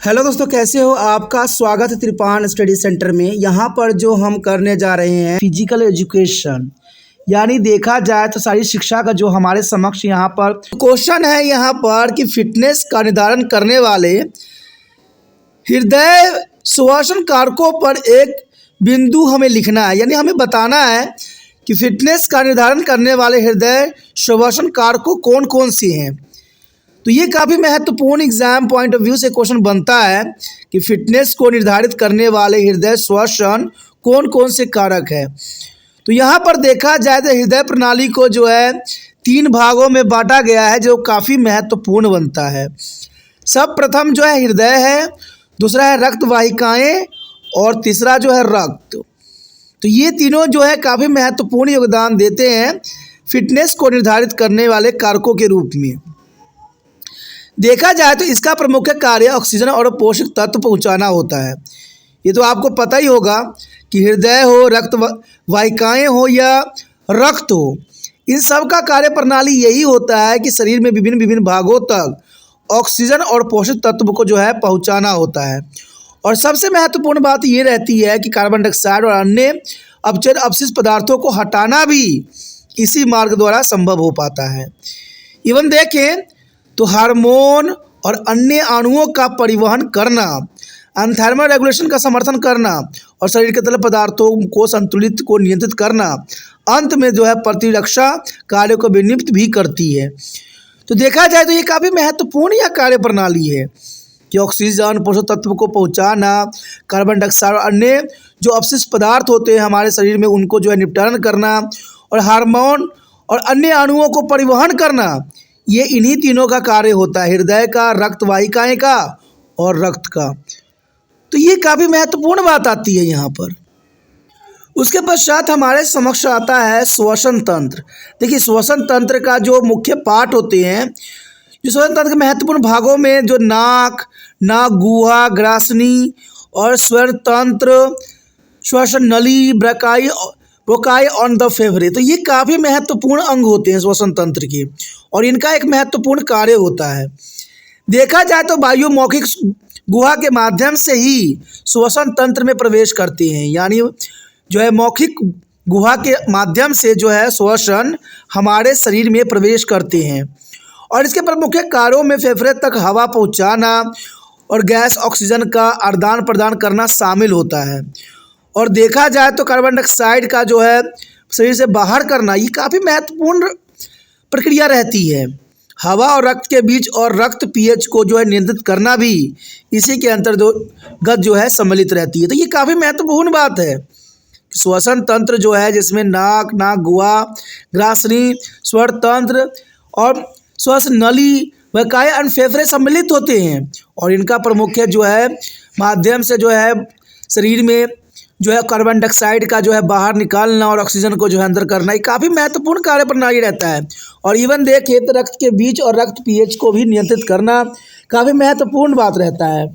Hello दोस्तों, कैसे हो? आपका स्वागत है त्रिपान स्टडी सेंटर में। यहाँ पर जो हम करने जा रहे हैं फिजिकल एजुकेशन, यानी देखा जाए तो शारीरिक शिक्षा का जो हमारे समक्ष यहाँ पर क्वेश्चन है यहाँ पर कि फिटनेस का निर्धारण करने वाले हृदय श्वसन कारकों पर एक बिंदु हमें लिखना है। यानी हमें बताना है कि फिटनेस का निर्धारण करने वाले हृदय श्वसन कारकों कौन कौन से हैं। तो ये काफ़ी महत्वपूर्ण एग्जाम पॉइंट ऑफ व्यू से क्वेश्चन बनता है कि फिटनेस को निर्धारित करने वाले हृदय श्वसन कौन कौन से कारक है। तो यहाँ पर देखा जाए तो हृदय प्रणाली को जो है 3 भागों में बांटा गया है, जो काफ़ी महत्वपूर्ण बनता है। सब प्रथम जो है हृदय है, दूसरा है रक्त वाहिकाएँ और तीसरा जो है रक्त। तो ये तीनों जो है काफ़ी महत्वपूर्ण योगदान देते हैं फिटनेस को निर्धारित करने वाले कारकों के रूप में। देखा जाए तो इसका प्रमुख कार्य ऑक्सीजन और पोषक तत्व पहुंचाना होता है। ये तो आपको पता ही होगा कि हृदय हो, रक्त वाहिकाएँ हो या रक्त हो, इन सब का कार्य प्रणाली यही होता है कि शरीर में विभिन्न विभिन्न भागों तक ऑक्सीजन और पोषक तत्व को जो है पहुंचाना होता है। और सबसे महत्वपूर्ण बात ये रहती है कि कार्बन डाइऑक्साइड और अन्य अपचर अपशिष्ट पदार्थों को हटाना भी इसी मार्ग द्वारा संभव हो पाता है। इवन देखें तो हार्मोन और अन्य अणुओं का परिवहन करना, थर्मल रेगुलेशन का समर्थन करना और शरीर के तरल पदार्थों को संतुलित को नियंत्रित करना, अंत में जो है प्रतिरक्षा कार्य को विनियमित भी करती है। तो देखा जाए तो ये काफ़ी महत्वपूर्ण यह कार्य प्रणाली है कि ऑक्सीजन पोषक तत्व को पहुंचाना, कार्बन डाइऑक्साइड और अन्य जो अपशिष्ट पदार्थ होते हैं हमारे शरीर में उनको जो है निपटान करना और हार्मोन और अन्य अणुओं को परिवहन करना, ये इन्हीं तीनों का कार्य होता है, हृदय का, रक्त वाहिकाएँ का और रक्त का। तो ये काफ़ी महत्वपूर्ण बात आती है यहाँ पर। उसके पश्चात हमारे समक्ष आता है श्वसन तंत्र। देखिए, श्वसन तंत्र का जो मुख्य पार्ट होते हैं, जो श्वसन तंत्र के महत्वपूर्ण भागों में जो नाक गुहा, ग्रासनी और स्वर तंत्र, श्वसन नली, ब्रोकाई ऑन द फेफड़े, तो ये काफ़ी महत्वपूर्ण अंग होते हैं श्वसन तंत्र के और इनका एक महत्वपूर्ण कार्य होता है। देखा जाए तो वायु मौखिक गुहा के माध्यम से ही श्वसन तंत्र में प्रवेश करते हैं, यानी जो है मौखिक गुहा के माध्यम से जो है श्वसन हमारे शरीर में प्रवेश करते हैं और इसके प्रमुख कार्यों में फेफड़े तक हवा पहुंचाना और गैस ऑक्सीजन का आदान प्रदान करना शामिल होता है। और देखा जाए तो कार्बन डाइऑक्साइड का जो है शरीर से बाहर करना, ये काफ़ी महत्वपूर्ण प्रक्रिया रहती है। हवा और रक्त के बीच और रक्त पीएच को जो है नियंत्रित करना भी इसी के अंतर्गत जो है सम्मिलित रहती है। तो ये काफ़ी महत्वपूर्ण बात है। श्वसन तंत्र जो है जिसमें नाक गुहा, ग्रासनी, स्वर तंत्र और श्वसन नली, वकाय और फेफड़े सम्मिलित होते हैं और इनका प्रमुख जो है माध्यम से जो है शरीर में जो है कार्बन डाइऑक्साइड का जो है बाहर निकालना और ऑक्सीजन को जो है अंदर करना, ये काफ़ी महत्वपूर्ण कार्य प्रणाली रहता है। और इवन देखिए तो रक्त के बीच और रक्त पीएच को भी नियंत्रित करना काफ़ी महत्वपूर्ण बात रहता है।